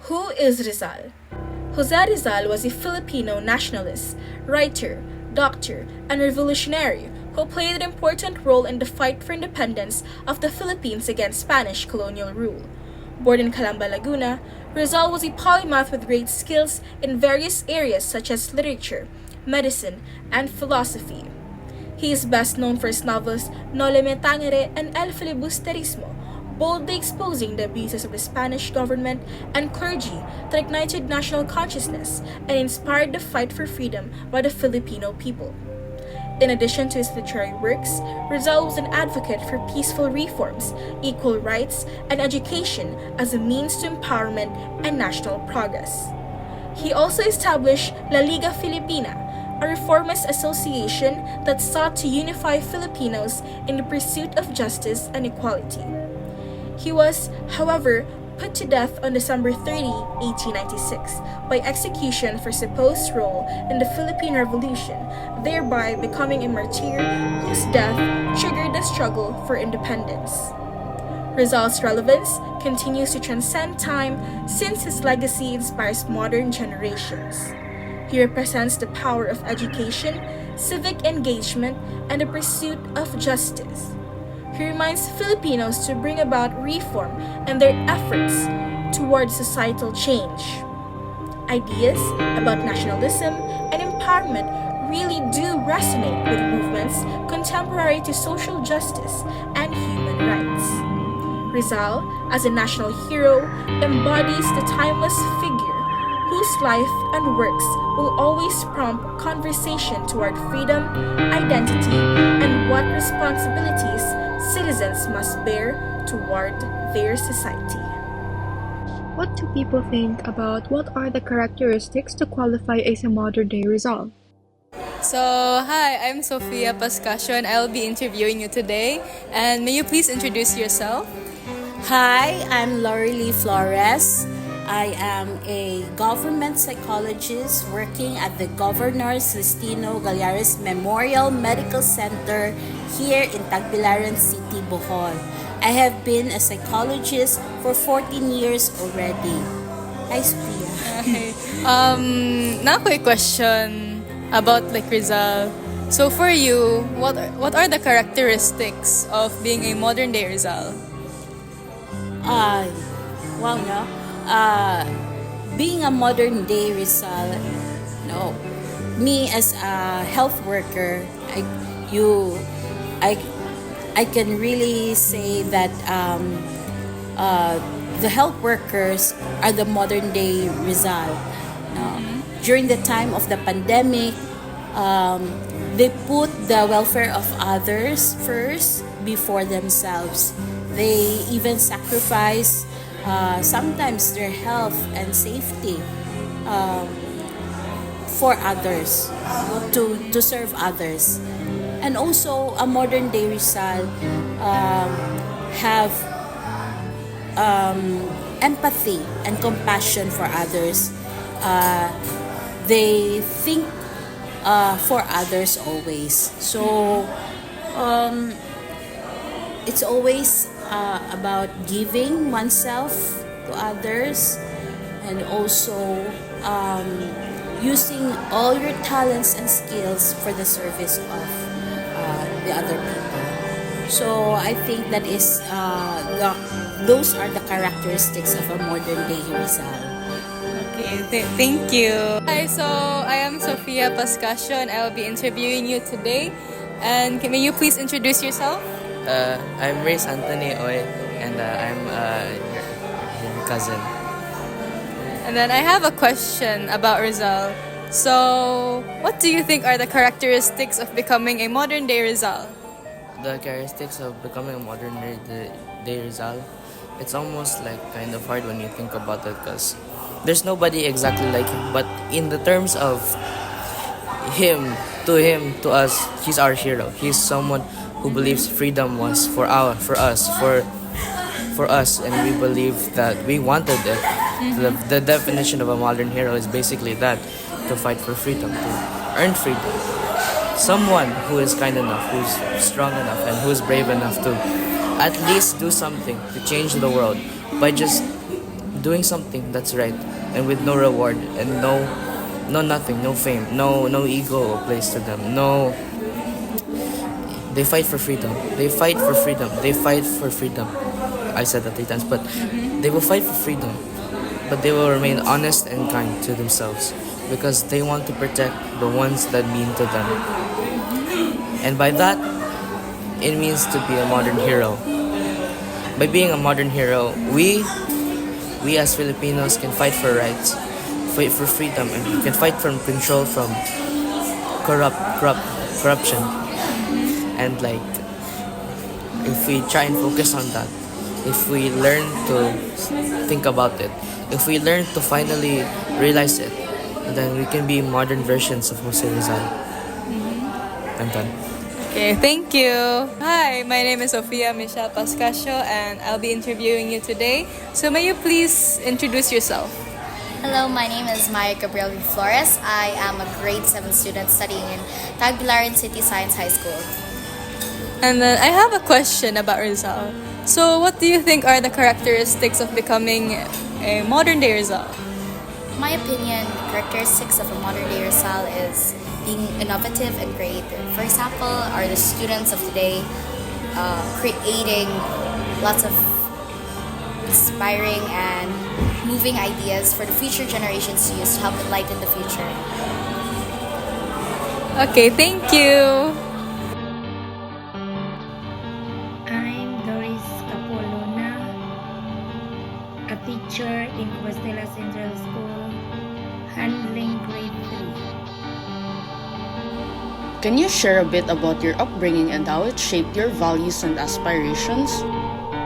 Who is Rizal? Jose Rizal was a Filipino nationalist, writer, doctor, and revolutionary who played an important role in the fight for independence of the Philippines against Spanish colonial rule. Born in Calamba, Laguna, Rizal was a polymath with great skills in various areas such as literature, medicine, and philosophy. He is best known for his novels No Le Metangere and El Filibusterismo, boldly exposing the abuses of the Spanish government and clergy that ignited national consciousness and inspired the fight for freedom by the Filipino people. In addition to his literary works, Rizal was an advocate for peaceful reforms, equal rights, and education as a means to empowerment and national progress. He also established La Liga Filipina, a reformist association that sought to unify Filipinos in the pursuit of justice and equality. He was, however, put to death on December 30, 1896, by execution for supposed role in the Philippine Revolution, thereby becoming a martyr whose death triggered the struggle for independence. Rizal's relevance continues to transcend time since his legacy inspires modern generations. He represents the power of education, civic engagement, and the pursuit of justice. He reminds Filipinos to bring about reform and their efforts toward societal change. Ideas about nationalism and empowerment really do resonate with movements contemporary to social justice and human rights. Rizal, as a national hero, embodies the timeless figure whose life and works will always prompt conversation toward freedom, identity, and what responsibilities citizens must bear toward their society. What do people think about what are the characteristics to qualify as a modern-day Rizal? So, hi, I'm Sophia Pascasio and I'll be interviewing you today. And may you please introduce yourself? Hi, I'm Ranlie Flores. I am a government psychologist working at the Governor Celestino Gallares Memorial Medical Center here in Tagbilaran City, Bohol. I have been a psychologist for 14 years already. Hi, Sophia. Okay. Now quick question about Rizal. So for you, what are the characteristics of being a modern day Rizal? Well, no. Being a modern day Rizal, no. Me as a health worker, I can really say that the health workers are the modern day Rizal. No. During the time of the pandemic, they put the welfare of others first before themselves. They even sacrifice sometimes their health and safety for others, to serve others. And also, a modern day Rizal have empathy and compassion for others. They think for others always. So, it's always about giving oneself to others and also using all your talents and skills for the service of the other people. So I think that is those are the characteristics of a modern day Rizal. Okay, thank you. Hi, so I am Sophia Pascasio and I'll be interviewing you today. And may you please introduce yourself? I'm Ray Anthony Oy, and I'm your cousin. And then I have a question about Rizal. So, what do you think are the characteristics of becoming a modern day Rizal? The characteristics of becoming a modern day Rizal, it's almost like kind of hard when you think about it because there's nobody exactly like him. But in the terms of him, to us, he's our hero. He's someone who believes freedom was for us, and we believe that we wanted it. The definition of a modern hero is basically that, to fight for freedom, to earn freedom. Someone who is kind enough, who's strong enough, and who's brave enough to at least do something to change the world by just doing something that's right and with no reward and no nothing, no fame, no ego place to them. No, they fight for freedom. They fight for freedom. They fight for freedom. I said that 3 times, but they will fight for freedom. But they will remain honest and kind to themselves because they want to protect the ones that mean to them. And by that, it means to be a modern hero. By being a modern hero, we as Filipinos can fight for rights, fight for freedom, and we can fight from control from corruption. And like, if we try and focus on that, if we learn to think about it, if we learn to finally realize it, then we can be modern versions of Jose Rizal. I'm done. Okay, thank you. Hi, my name is Sophia Pascasio and I'll be interviewing you today. So may you please introduce yourself? Hello, my name is Maya Gabriel Flores. I am a grade 7 student studying in Tagbilaran City Science High School. And then I have a question about Rizal. So what do you think are the characteristics of becoming a modern day Rizal? In my opinion, the characteristics of a modern day Rizal is being innovative and creative. For example, are the students of today creating lots of inspiring and moving ideas for the future generations to use to help enlighten the future. Okay, thank you. A teacher in Compostela Central School, handling grade 3. Can you share a bit about your upbringing and how it shaped your values and aspirations?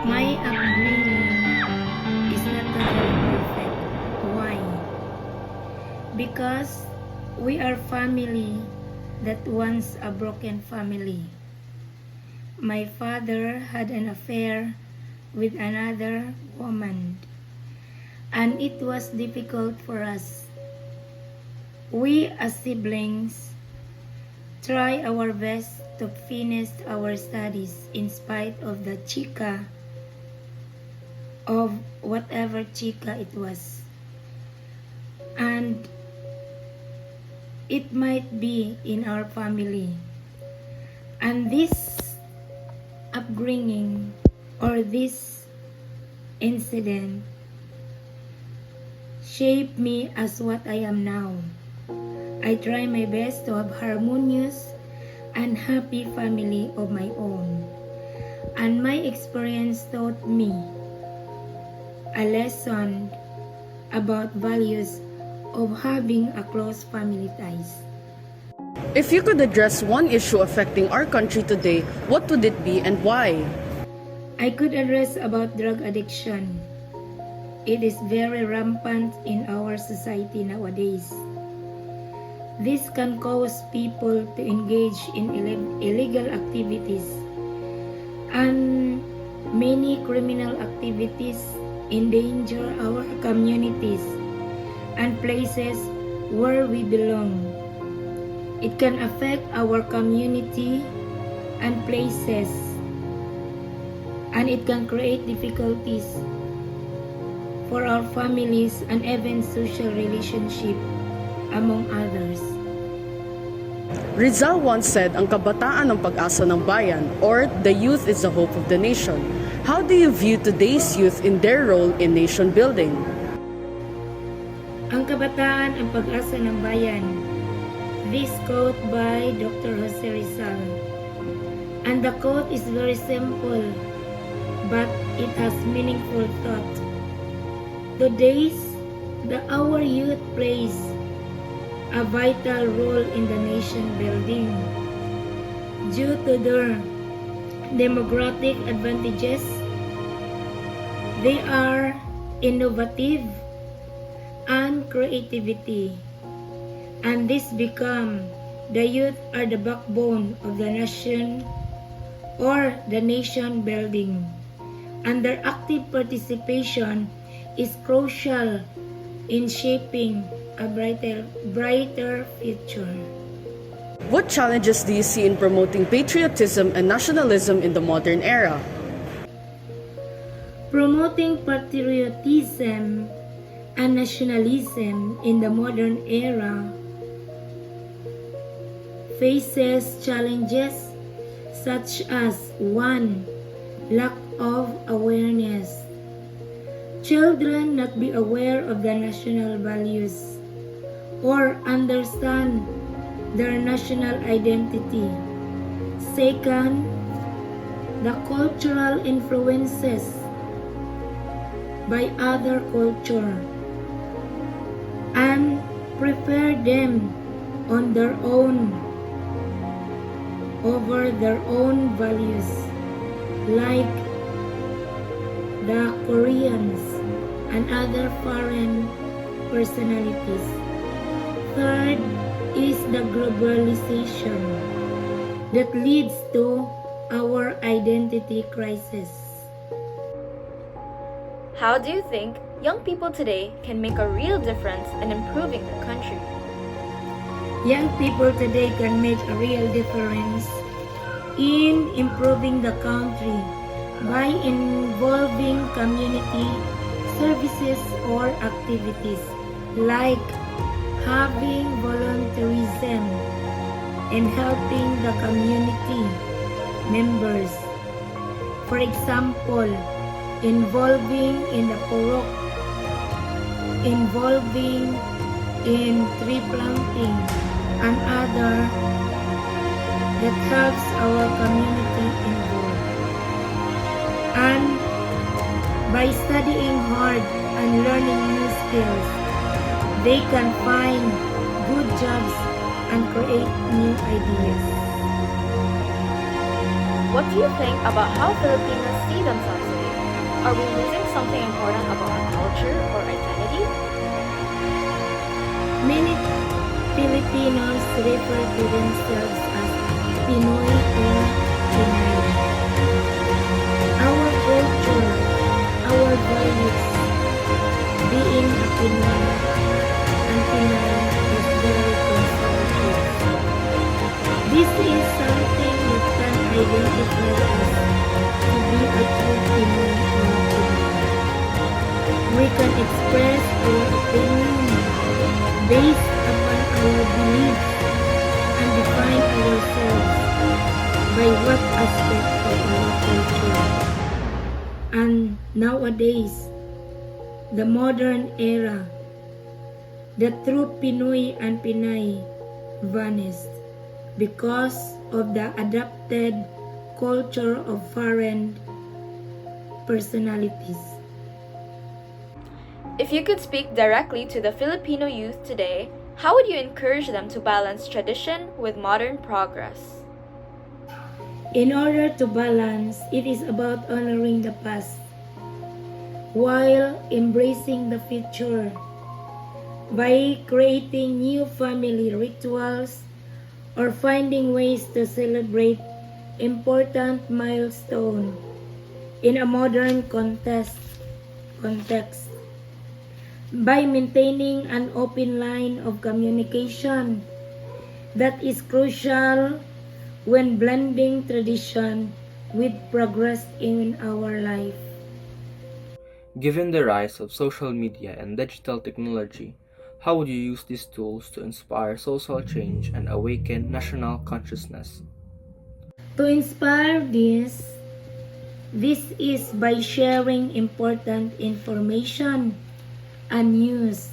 My upbringing is not totally perfect. Why? Because we are family that once a broken family. My father had an affair with another woman, and it was difficult for us. We as siblings try our best to finish our studies in spite of the chika of whatever chika it was. And it might be in our family. And this upbringing or this incident shaped me as what I am now. I try my best to have harmonious and happy family of my own. And my experience taught me a lesson about values of having a close family ties. If you could address one issue affecting our country today, what would it be and why? I could address about drug addiction. It is very rampant in our society nowadays. This can cause people to engage in illegal activities and many criminal activities endanger our communities and places where we belong. It can affect our community and places, and it can create difficulties for our families and even social relationship, among others. Rizal once said, ang kabataan ang pag-asa ng bayan, or the youth is the hope of the nation. How do you view today's youth in their role in nation building? Ang kabataan ang pag-asa ng bayan. This quote by Dr. Jose Rizal. And the quote is very simple, but it has meaningful thought. Our youth plays a vital role in the nation building due to their demographic advantages. They are innovative and creativity, and this become the youth are the backbone of the nation or the nation building, and their active participation is crucial in shaping a brighter future. What challenges do you see in promoting patriotism and nationalism in the modern era? Promoting patriotism and nationalism in the modern era faces challenges such as 1. Lack of awareness. Children not be aware of the national values or understand their national identity. Second, the cultural influences by other culture and prefer them on their own over their own values, like the Koreans and other foreign personalities. Third is the globalization that leads to our identity crisis. How do you think young people today can make a real difference in improving their country? Young people today can make a real difference in improving the country by involving community services or activities like having volunteerism and helping the community members. For example, involving in the purok, involving in tree planting, and other that helps our community involved. And by studying hard and learning new skills, they can find good jobs and create new ideas. What do you think about how Filipinos see themselves today? Are we losing something important about our culture or identity? Many Filipinos refer to themselves as Pinoy or Pinay. Our culture, our values, being a Pinoy and Pinay is very conservative. This is something that can identify us to be a true Pinoy or Pinay. We can express our opinion based upon our beliefs and define ourselves by what aspect of our culture. And nowadays, the modern era, the true Pinoy and Pinay vanished because of the adapted culture of foreign personalities. If you could speak directly to the Filipino youth today, how would you encourage them to balance tradition with modern progress? In order to balance, it is about honoring the past while embracing the future by creating new family rituals or finding ways to celebrate important milestones in a modern context. By maintaining an open line of communication that is crucial when blending tradition with progress in our life. Given the rise of social media and digital technology, how would you use these tools to inspire social change and awaken national consciousness? To inspire this is by sharing important information and news,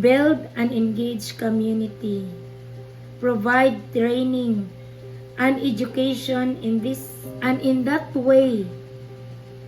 build an engaged community, provide training and education in that way,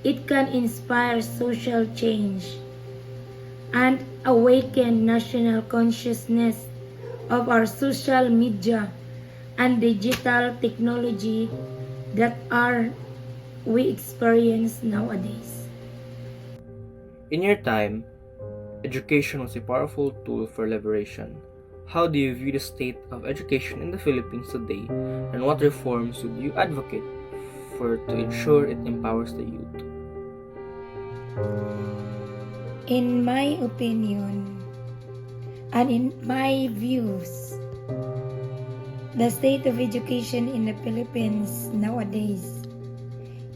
it can inspire social change and awaken national consciousness of our social media and digital technology that we experience nowadays. In your time, education was a powerful tool for liberation. How do you view the state of education in the Philippines today, and what reforms would you advocate for to ensure it empowers the youth? In my opinion and in my views, the state of education in the Philippines nowadays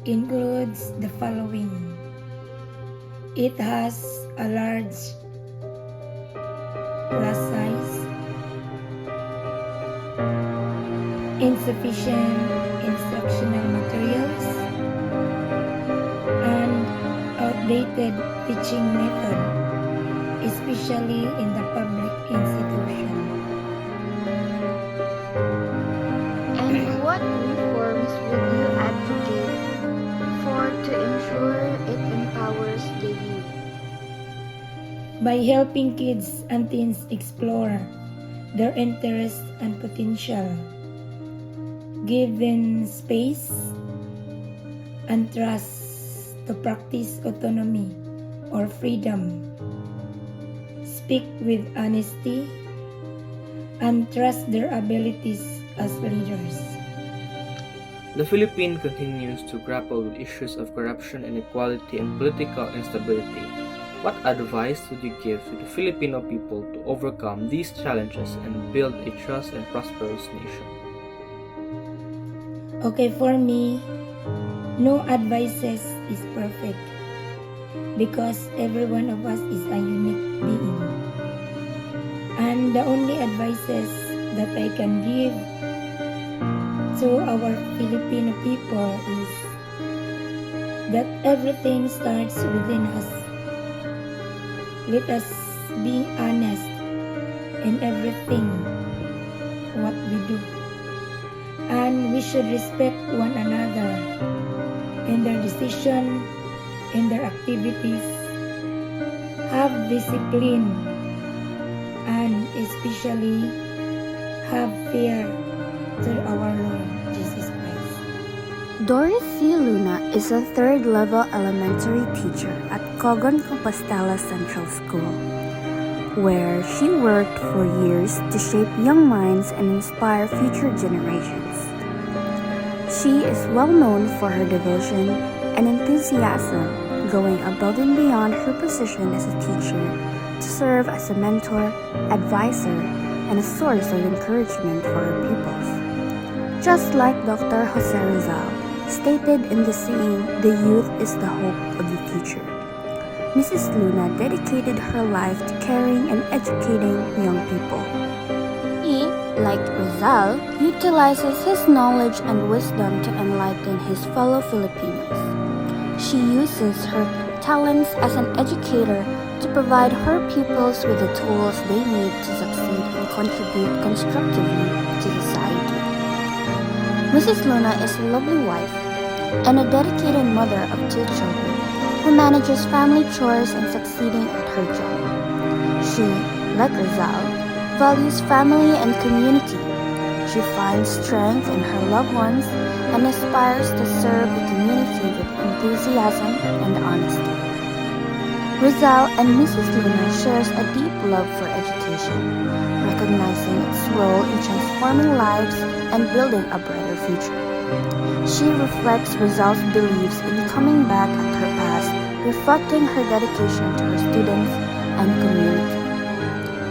includes the following. It has a large class size, insufficient instructional materials, and outdated teaching method, especially in the public institution. And what reforms would you advocate for to ensure it empowers the youth? By helping kids and teens explore their interests and potential, give them space and trust to practice autonomy or freedom, speak with honesty, and trust their abilities as leaders. The Philippines continues to grapple with issues of corruption, inequality, and political instability. What advice would you give to the Filipino people to overcome these challenges and build a just and prosperous nation? Okay, for me, no advices is perfect because every one of us is a unique being. And the only advices that I can give to our Filipino people is that everything starts within us. Let us be honest in everything what we do. And we should respect one another in their decision, in their activities, have discipline, and especially have fear to our Lord Jesus Christ. Doris C. Luna is a third-level elementary teacher at Cogon Compostela Central School, where she worked for years to shape young minds and inspire future generations. She is well known for her devotion and enthusiasm, going above and beyond her position as a teacher to serve as a mentor, advisor, and a source of encouragement for her pupils. Just like Dr. Jose Rizal stated in the saying, "The youth is the hope of the future." Mrs. Luna dedicated her life to caring and educating young people. He, like Rizal, utilizes his knowledge and wisdom to enlighten his fellow Filipinos. She uses her talents as an educator to provide her pupils with the tools they need to succeed and contribute constructively to society. Mrs. Luna is a lovely wife and a dedicated mother of 2 children who manages family chores and succeeding at her job. She, like Rizal, values family and community. She finds strength in her loved ones and aspires to serve the community with enthusiasm and honesty. Rizal and Mrs. Luna shares a deep love for education, recognizing its role in transforming lives and building a brighter future. She reflects Rizal's beliefs in coming back at her past, reflecting her dedication to her students and community.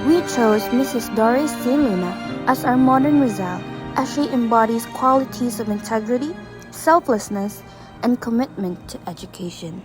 We chose Mrs. Doris C. Luna as our modern Rizal as she embodies qualities of integrity, selflessness, and commitment to education.